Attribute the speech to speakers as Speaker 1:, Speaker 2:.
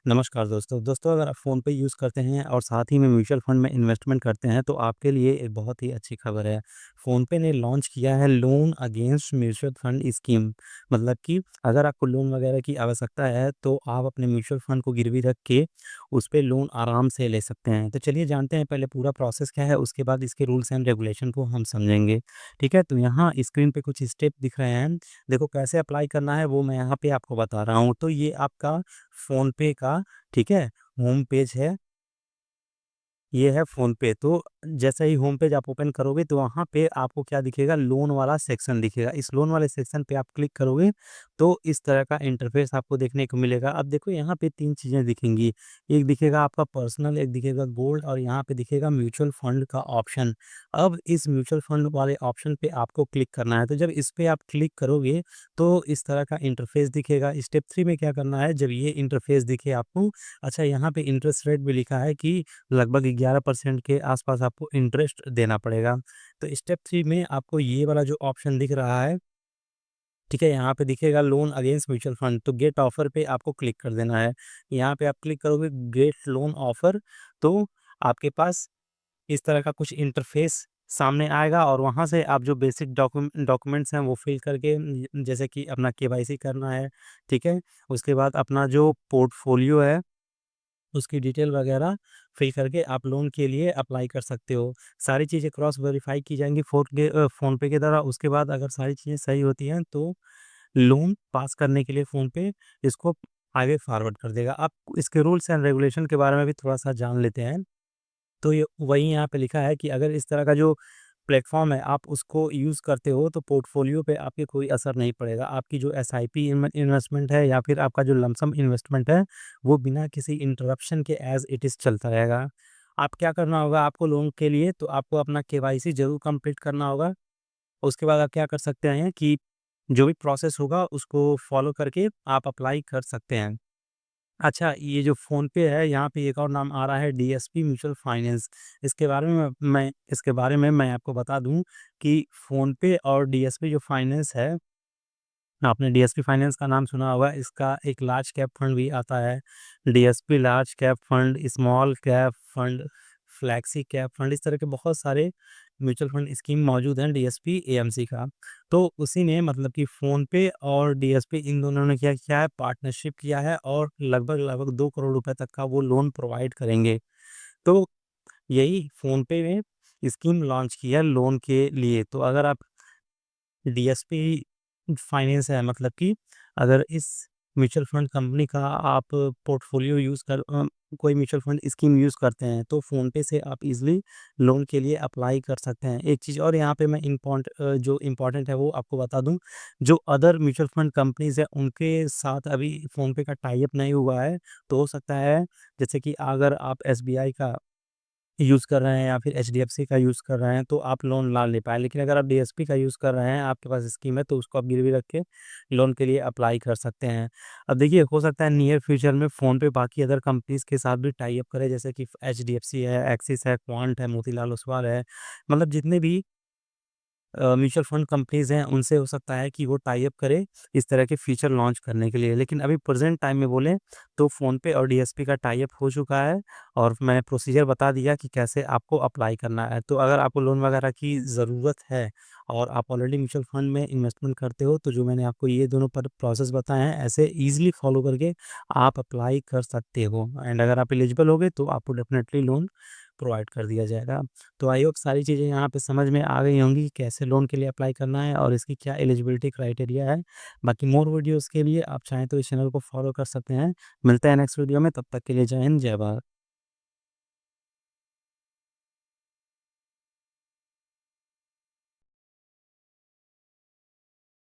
Speaker 1: नमस्कार दोस्तों। दोस्तों अगर आप फ़ोनपे यूज़ करते हैं और साथ ही में म्यूचुअल फ़ंड में इन्वेस्टमेंट करते हैं तो आपके लिए एक बहुत ही अच्छी खबर है। फ़ोनपे ने लॉन्च किया है loan against mutual fund scheme. मतलब कि अगर आपको लोन वगैरह की आवश्यकता है तो आप अपने म्यूचुअल फ़ंड को गिरवी रख के उस पे लोन आराम से ले सकते हैं। तो चलिए जानते हैं पहले पूरा प्रोसेस क्या है, उसके बाद इसके रूल्स एंड रेगुलेशन को हम समझेंगे। ठीक है? तो यहाँ स्क्रीन पे कुछ स्टेप दिख रहे हैं। देखो कैसे अप्लाई करना है वो मैं यहाँ पे आपको बता रहा हूँ। तो ये आपका फ़ोनपे का, ठीक है, होम पेज है। ये है फ़ोनपे। तो जैसे ही होम पेज आप ओपन करोगे तो वहाँ पे आपको क्या दिखेगा, लोन वाला सेक्शन दिखेगा। इस लोन वाले सेक्शन पे आप क्लिक करोगे तो इस तरह का इंटरफ़ेस आपको देखने को मिलेगा। अब देखो यहाँ पे 3 चीज़ें दिखेंगी। एक दिखेगा आपका पर्सनल, एक दिखेगा गोल्ड और यहाँ पे दिखेगा म्यूचुअल फ़ंड का ऑप्शन। अब इस म्यूचुअल फ़ंड वाले ऑप्शन पे आपको क्लिक करना है। तो जब इस पे आप क्लिक करोगे तो इस तरह का इंटरफ़ेस दिखेगा। स्टेप 3 में क्या करना है, जब ये इंटरफ़ेस दिखे आपको, अच्छा यहाँ पे इंटरेस्ट रेट भी लिखा है कि लगभग 11% के आसपास आपको इंटरेस्ट देना पड़ेगा। तो स्टेप 3 में आपको ये वाला जो ऑप्शन दिख रहा है, ठीक है, यहाँ पे दिखेगा लोन अगेंस्ट म्यूचुअल फंड, तो गेट ऑफर पे आपको क्लिक कर देना है। यहाँ पे आप क्लिक करोगे गेट लोन ऑफर, तो आपके पास इस तरह का कुछ इंटरफेस सामने आएगा और वहाँ से आप जो बेसिक डॉक्यूमेंट्स हैं वो फिल करके जैसे कि अपना केवाईसी करना है, ठीक है? उसके बाद अपना जो पोर्टफोलियो है उसकी डिटेल वगैरह फिल करके आप लोन के लिए अप्लाई कर सकते हो। सारी चीज़ें क्रॉस वेरीफ़ाई की जाएँगी फ़ोनपे के द्वारा। उसके बाद अगर सारी चीज़ें सही होती हैं तो लोन पास करने के लिए फ़ोनपे इसको आगे फॉरवर्ड कर देगा। आप इसके रूल्स एंड रेगुलेशन के बारे में भी थोड़ा-सा जान लेते हैं। तो ये वही यहाँ पे लिखा है कि अगर इस तरह का जो प्लेटफ़ॉर्म है, आप उसको यूज़ करते हो तो पोर्टफ़ोलियो पे आपके कोई असर नहीं पड़ेगा। आपकी जो एसआईपी इन्वेस्टमेंट है या फिर आपका जो लमसम इन्वेस्टमेंट है, वो बिना किसी इंटरप्शन के एज़ इट इज़ चलता रहेगा। आप क्या करना होगा आपको लोन के लिए, तो आपको अपना केवाईसी ज़रूर कंप्लीट करना होगा। उसके बाद आप क्या कर सकते हैं कि जो भी प्रोसेस होगा उसको फ़ॉलो करके आप अप्लाई कर सकते हैं। अच्छा, ये जो फ़ोनपे है, यहाँ पे एक और नाम आ रहा है डीएसपी म्यूचुअल फाइनेंस। इसके बारे में मैं आपको बता दूँ कि फ़ोनपे और डीएसपी जो फाइनेंस है, आपने डीएसपी फाइनेंस का नाम सुना होगा, इसका एक लार्ज कैप फंड भी आता है। DSP large cap fund, small cap fund, flexi cap fund, इस तरह के बहुत सारे म्यूचुअल फंड स्कीम मौजूद हैं डीएसपी एएमसी का। तो उसी ने मतलब कि फ़ोनपे और डीएसपी इन दोनों ने क्या किया है, पार्टनरशिप किया है और लगभग-लगभग 2 करोड़ रुपए तक का वो लोन प्रोवाइड करेंगे। तो यही फ़ोनपे ने स्कीम लॉन्च की है लोन के लिए। तो अगर आप डीएसपी फाइनेंस है, मतलब कि अगर इस म्यूचुअल फंड कंपनी का आप पोर्टफोलियो कोई म्यूचुअल फंड स्कीम यूज़ करते हैं तो फ़ोनपे से आप इज़िली लोन के लिए अप्लाई कर सकते हैं। एक चीज़ और यहाँ पे मैं जो इम्पोर्टेंट है वो आपको बता दूँ, जो अदर म्यूचुअल फंड कंपनीज़ हैं उनके साथ अभी फ़ोनपे का टाई अप नहीं हुआ है। तो हो सकता है जैसे कि अगर आप एसबीआई का यूज़ कर रहे हैं या फिर एचडीएफसी का यूज़ कर रहे हैं तो आप लोन ना ले पाएँ। लेकिन अगर आप डीएसपी का यूज़ कर रहे हैं, आपके पास स्कीम है तो उसको आप गिरवी रख के लोन के लिए अप्लाई कर सकते हैं। अब देखिए हो सकता है नियर फ्यूचर में फ़ोनपे बाकी अदर कंपनीज़ के साथ भी टाई अप करे, जैसे कि एचडीएफसी है, एक्सिस है, क्वांट है, मोतीलाल ओसवाल है। मतलब जितने भी म्यूचुअल फंड कंपनीज़ हैं, उनसे हो सकता है कि वो टाई अप करे इस तरह के फीचर लॉन्च करने के लिए। लेकिन अभी प्रेज़ेंट टाइम में बोलें तो फ़ोनपे और डीएसपी का टाई अप हो चुका है और मैंने प्रोसीजर बता दिया कि कैसे आपको अप्लाई करना है। तो अगर आपको लोन वगैरह की ज़रूरत है और आप ऑलरेडी म्यूचुअल फंड में इन्वेस्टमेंट करते हो, तो जो मैंने आपको ये दोनों पर प्रोसेस बताए हैं, ऐसे ईज़िली फ़ॉलो करके आप अप्लाई कर सकते हो एंड अगर आप एलिजिबल होगे तो आपको डेफ़िनेटली लोन प्रोवाइड कर दिया जाएगा। तो आई होप सारी चीज़ें यहाँ पे समझ में आ गई होंगी कि कैसे लोन के लिए अप्लाई करना है और इसकी क्या एलिजिबिलिटी क्राइटेरिया है। बाकी मोर वीडियोज़ के लिए आप चाहें तो इस चैनल को फॉलो कर सकते हैं। मिलते हैं नेक्स्ट वीडियो में, तब तक के लिए जय हिंद, जय भारत।